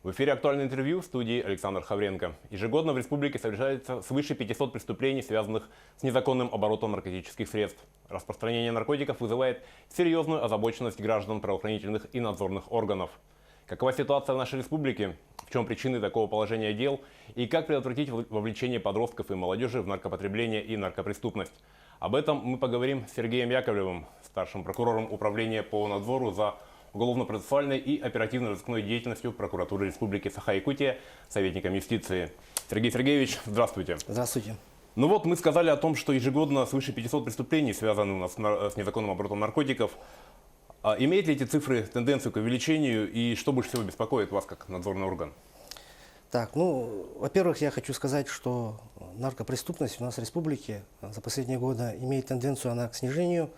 В эфире «Актуальное интервью» в студии Александр Хавренко. Ежегодно в республике совершается свыше 500 преступлений, связанных с незаконным оборотом наркотических средств. Распространение наркотиков вызывает серьезную озабоченность граждан, правоохранительных и надзорных органов. Какова ситуация в нашей республике? В чем причины такого положения дел? И как предотвратить вовлечение подростков и молодежи в наркопотребление и наркопреступность? Об этом мы поговорим с Сергеем Яковлевым, старшим прокурором Управления по надзору за уголовно-процессуальной и оперативно-розыскной деятельностью прокуратуры Республики Саха-Якутия, советником юстиции. Сергей Сергеевич, здравствуйте. Здравствуйте. Ну вот, мы сказали о том, что ежегодно свыше 500 преступлений связаны у нас с незаконным оборотом наркотиков. Имеют ли эти цифры тенденцию к увеличению и что больше всего беспокоит вас как надзорный орган? Так, во-первых, я хочу сказать, что наркопреступность у нас в республике за последние годы имеет тенденцию к снижению.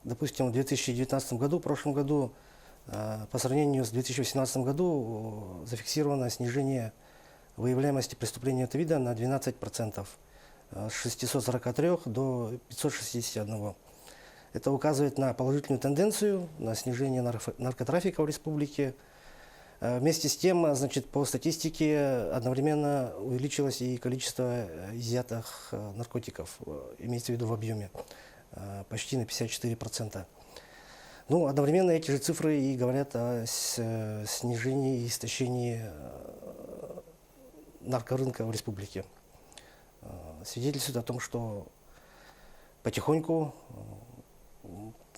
Допустим, в 2019 году, в прошлом году, по сравнению с 2018 году, зафиксировано снижение выявляемости преступлений этого вида на 12%, с 643 до 561. Это указывает на положительную тенденцию, на снижение наркотрафика в республике. Вместе с тем, по статистике, одновременно увеличилось и количество изъятых наркотиков, имеется в виду в объеме, почти на 54%. Одновременно эти же цифры и говорят о снижении и истощении наркорынка в республике. Свидетельствует о том, что потихоньку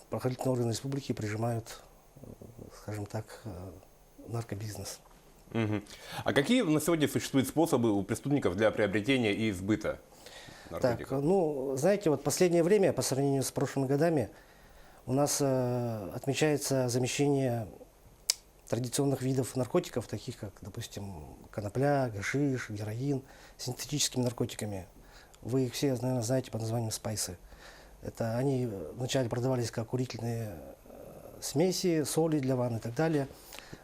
правоохранительные органы республики прижимают, скажем так, наркобизнес. А какие на сегодня существуют способы у преступников для приобретения и сбыта наркотиков? Так, знаете, вот последнее время, по сравнению с прошлыми годами, у нас отмечается замещение традиционных видов наркотиков, таких как, допустим, конопля, гашиш, героин, синтетическими наркотиками. Вы их все, наверное, знаете под названием спайсы. Это они вначале продавались как курительные смеси, соли для ванн и так далее.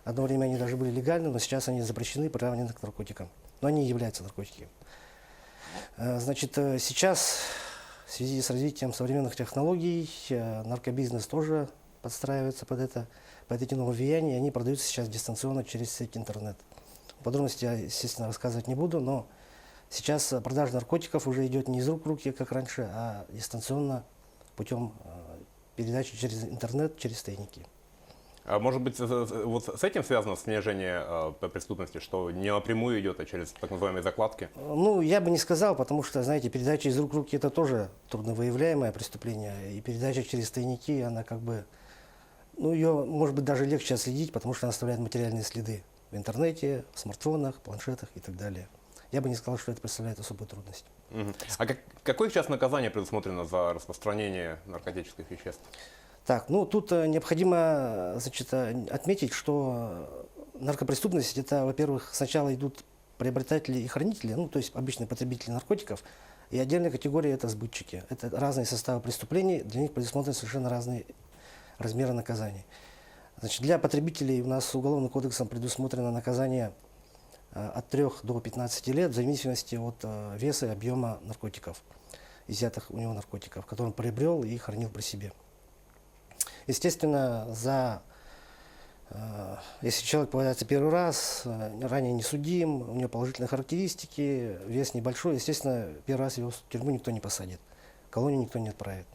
Одно время они даже были легальны, но сейчас они запрещены, приравнены к наркотикам. Но они являются наркотиками. Сейчас в связи с развитием современных технологий наркобизнес тоже подстраивается под эти новые влияния, и они продаются сейчас дистанционно через сеть интернет. Подробности я, естественно, рассказывать не буду, но сейчас продажа наркотиков уже идет не из рук в руки, как раньше, а дистанционно путем передачи через интернет, через тайники. А может быть, вот с этим связано снижение преступности, что не напрямую идет, а через так называемые закладки? Я бы не сказал, потому что, знаете, передача из рук в руки – это тоже трудновыявляемое преступление. И передача через тайники, она ее, может быть, даже легче отследить, потому что она оставляет материальные следы в интернете, в смартфонах, планшетах и так далее. Я бы не сказал, что это представляет особую трудность. А какое сейчас наказание предусмотрено за распространение наркотических веществ? Так, тут необходимо отметить, что наркопреступность – это, во-первых, сначала идут приобретатели и хранители, то есть обычные потребители наркотиков, и отдельная категория – это сбытчики. Это разные составы преступлений, для них предусмотрены совершенно разные размеры наказаний. Для потребителей у нас Уголовным кодексом предусмотрено наказание от 3 до 15 лет, в зависимости от веса и объема наркотиков, изъятых у него наркотиков, которые он приобрел и хранил при себе. Естественно, если человек попадается первый раз, ранее не судим, у него положительные характеристики, вес небольшой, естественно, первый раз его в тюрьму никто не посадит, колонию никто не отправит.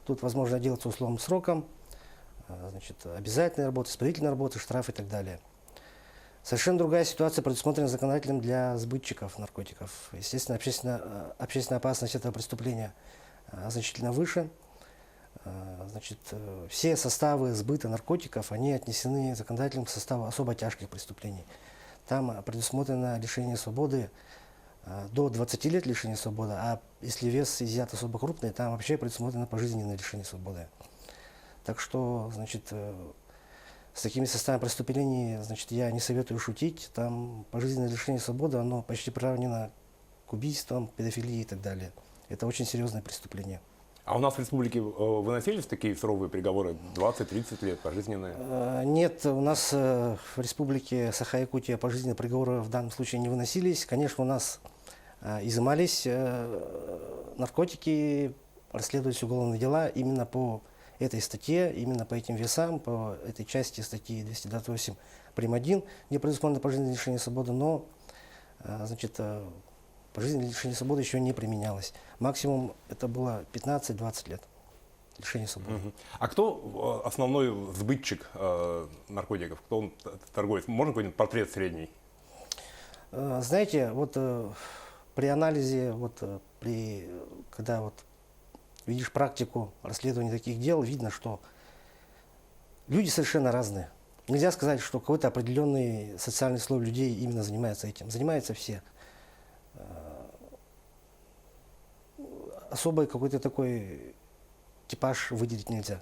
Тут возможно отделаться условным сроком, обязательная работа, исправительная работа, штраф и так далее. Совершенно другая ситуация предусмотрена законодателем для сбытчиков наркотиков. Естественно, общественная опасность этого преступления значительно выше. Все составы сбыта наркотиков, они отнесены законодателем к составу особо тяжких преступлений. Там предусмотрено лишение свободы до 20 лет лишения свободы, а если вес изъят особо крупный, там вообще предусмотрено пожизненное лишение свободы. Так что, с такими составами преступлений, я не советую шутить. Там пожизненное лишение свободы, оно почти приравнено к убийствам, педофилии и так далее. Это очень серьезное преступление. А у нас в республике выносились такие суровые приговоры, 20-30 лет, пожизненные? Нет, у нас в республике Саха-Якутия пожизненные приговоры в данном случае не выносились. Конечно, у нас изымались наркотики, расследовались уголовные дела именно по этой статье, именно по этим весам, по этой части статьи 228 прим. 1, где предусмотрено пожизненное лишение свободы, но значит, пожизненное лишение свободы еще не применялось. Максимум это было 15-20 лет лишения свободы. А кто основной сбытчик наркотиков? Кто он торговец? Можно какой-нибудь портрет средний? Знаете, вот при анализе, когда вот видишь практику расследования таких дел, видно, что люди совершенно разные. Нельзя сказать, что какой-то определенный социальный слой людей именно занимается этим. Занимаются все. Особый какой-то такой типаж выделить нельзя.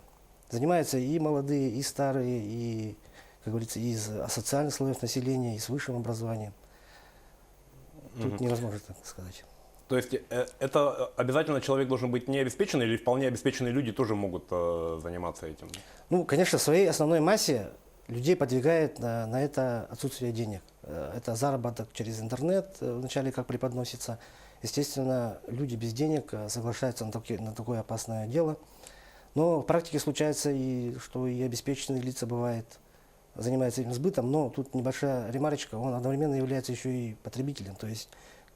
Занимаются и молодые, и старые, и, как говорится, из асоциальных слоев населения, и с высшим образованием. Тут невозможно так сказать. То есть это обязательно человек должен быть необеспеченный или вполне обеспеченные люди тоже могут заниматься этим? Ну, конечно, в своей основной массе людей подвигает на это отсутствие денег. Это заработок через интернет, вначале как преподносится. Естественно, люди без денег соглашаются на такое опасное дело. Но в практике случается, что и обеспеченные лица бывают, занимаются этим сбытом, но тут небольшая ремарочка, он одновременно является еще и потребителем, то есть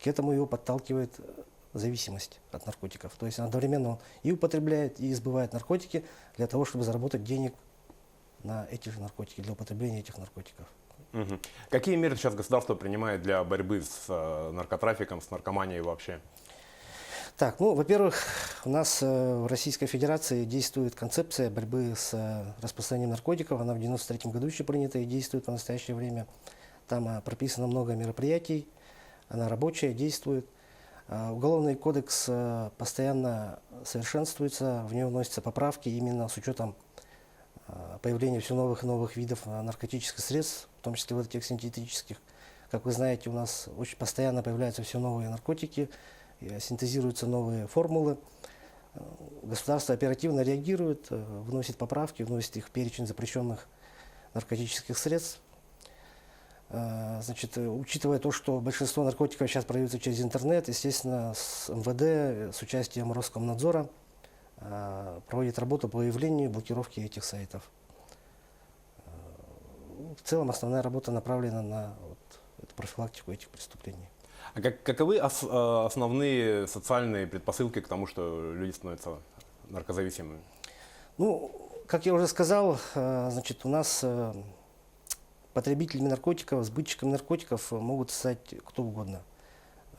к этому его подталкивает зависимость от наркотиков. То есть одновременно он и употребляет, и избывает наркотики для того, чтобы заработать денег на эти же наркотики, для употребления этих наркотиков. Какие меры сейчас государство принимает для борьбы с наркотрафиком, с наркоманией вообще? Так, ну, во-первых, у нас в Российской Федерации действует концепция борьбы с распространением наркотиков. Она в 1993 году еще принята и действует в настоящее время. Там прописано много мероприятий, она рабочая, действует. Уголовный кодекс постоянно совершенствуется, в него вносятся поправки именно с учетом появления все новых и новых видов наркотических средств, в том числе вот этих синтетических. Как вы знаете, у нас очень постоянно появляются все новые наркотики, синтезируются новые формулы. Государство оперативно реагирует, вносит поправки, вносит их в перечень запрещенных наркотических средств. Значит, учитывая то, что большинство наркотиков сейчас продаются через интернет, естественно, с МВД, с участием Роскомнадзора проводит работу по выявлению и блокировке этих сайтов. В целом основная работа направлена на эту профилактику этих преступлений. А каковы основные социальные предпосылки к тому, что люди становятся наркозависимыми? Ну, как я уже сказал, значит, у нас потребителями наркотиков, сбытчиками наркотиков могут стать кто угодно.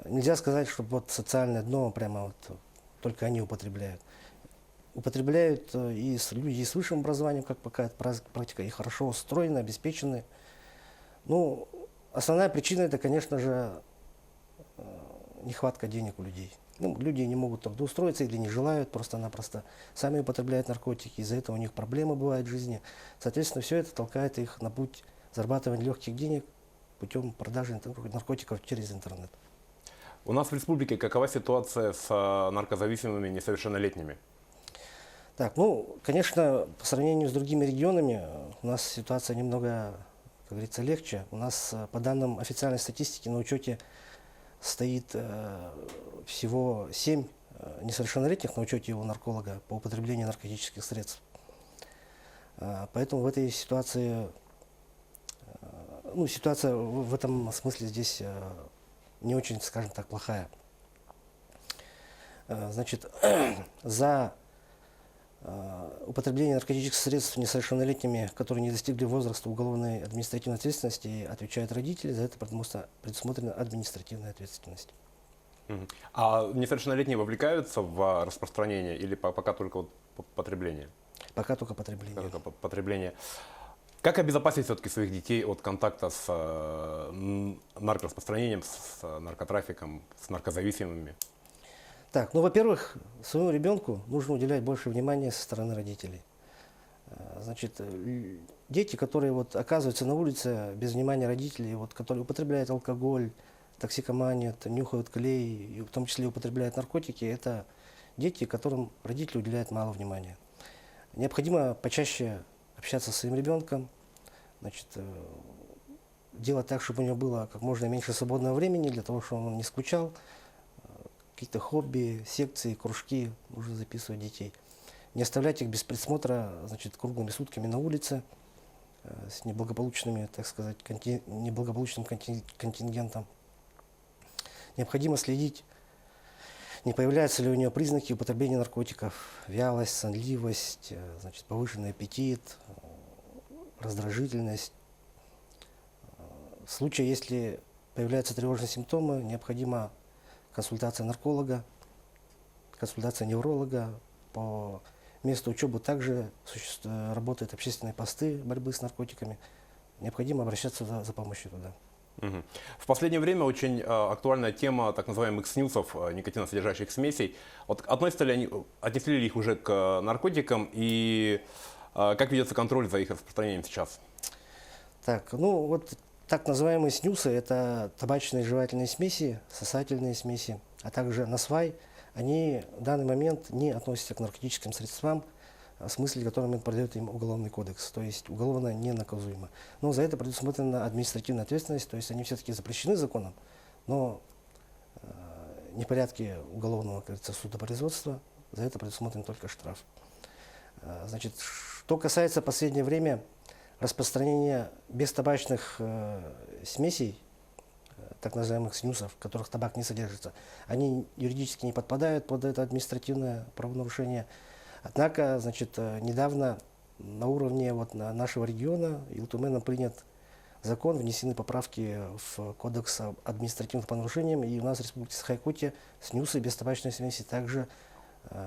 Нельзя сказать, что вот социальное дно прямо вот только они употребляют. Употребляют и люди с высшим образованием, как пока практика, и хорошо устроены, обеспечены. Ну, основная причина это, конечно же, нехватка денег у людей. Ну, люди не могут трудоустроиться или не желают, просто-напросто сами употребляют наркотики, из-за этого у них проблемы бывают в жизни. Соответственно, все это толкает их на путь зарабатывания легких денег путем продажи наркотиков через интернет. У нас в республике какова ситуация с наркозависимыми несовершеннолетними? Так, ну, конечно, по сравнению с другими регионами у нас ситуация немного, как говорится, легче. У нас, по данным официальной статистики, на учете стоит всего 7 несовершеннолетних на учете у нарколога по употреблению наркотических средств. Поэтому в этой ситуации, ну, ситуация в этом смысле здесь не очень, скажем так, плохая. Значит, за употребление наркотических средств несовершеннолетними, которые не достигли возраста уголовной административной ответственности, отвечают родители, за это предусмотрена административная ответственность. А несовершеннолетние вовлекаются в распространение или пока только вот потребление? Пока только потребление. Пока только потребление. Как обезопасить все-таки своих детей от контакта с наркораспространением, с наркотрафиком, с наркозависимыми? Так, ну, во-первых, своему ребенку нужно уделять больше внимания со стороны родителей. Значит, дети, которые вот оказываются на улице без внимания родителей, вот, которые употребляют алкоголь, токсикоманию, нюхают клей, и в том числе употребляют наркотики, это дети, которым родители уделяют мало внимания. Необходимо почаще общаться со своим ребенком, значит, делать так, чтобы у него было как можно меньше свободного времени, для того, чтобы он не скучал. Какие-то хобби, секции, кружки, нужно записывать детей. не оставлять их без присмотра, значит, круглыми сутками на улице с неблагополучными, так сказать, неблагополучным контингентом. Необходимо следить, не появляются ли у нее признаки употребления наркотиков, вялость, сонливость, значит, повышенный аппетит, раздражительность. В случае, если появляются тревожные симптомы, необходима консультация нарколога, консультация невролога. По месту учебы также работают общественные посты борьбы с наркотиками. Необходимо обращаться за помощью туда. Мгм. В последнее время очень актуальная тема так называемых снюсов, никотиносодержащих смесей. Вот отнесли ли их уже к наркотикам и как ведется контроль за их распространением сейчас? Так, ну вот так называемые снюсы – это табачные жевательные смеси, сосательные смеси, а также насвай. Они в данный момент не относятся к наркотическим средствам, в смысле, которыми придает им Уголовный кодекс, то есть уголовно не наказуемо. Но за это предусмотрена административная ответственность, то есть они все-таки запрещены законом, но не в порядке уголовного, как говорится, судопроизводства, за это предусмотрен только штраф. Значит, что касается в последнее время распространения бестабачных смесей, так называемых снюсов, в которых табак не содержится, они юридически не подпадают под это административное правонарушение. Однако, значит, недавно на уровне нашего региона Илтуменом принят закон, внесены поправки в Кодекс об административных правонарушениях, и у нас в Республике Саха-Якутия снюсы без табачной смеси также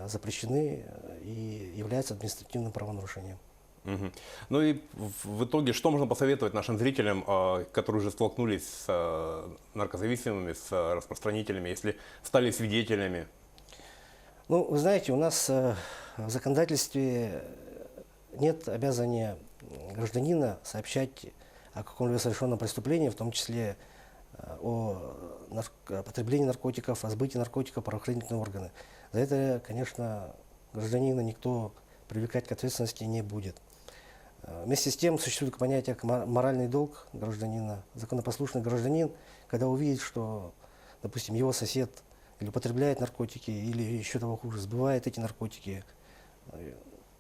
запрещены и являются административным правонарушением. Мгм. Ну и в итоге, что можно посоветовать нашим зрителям, которые уже столкнулись с наркозависимыми, с распространителями, если стали свидетелями? Ну, вы знаете, у нас в законодательстве нет обязания гражданина сообщать о каком-либо совершенном преступлении, в том числе о потреблении наркотиков, о сбытии наркотиков в правоохранительные органы. За это, конечно, гражданина никто привлекать к ответственности не будет. Вместе с тем существует понятие как моральный долг гражданина. Законопослушный гражданин, когда увидит, что, допустим, его сосед или употребляет наркотики, или еще того хуже, сбывает эти наркотики,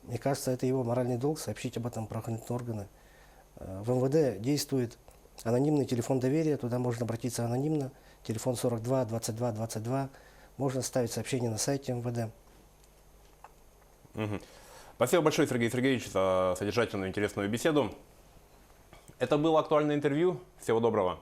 мне кажется, это его моральный долг сообщить об этом правоохранительные органы. В МВД действует анонимный телефон доверия, туда можно обратиться анонимно, телефон 42 22 22, можно ставить сообщение на сайте МВД. Мгм. Спасибо большое, Сергей Сергеевич, за содержательную и интересную беседу. Это было актуальное интервью. Всего доброго.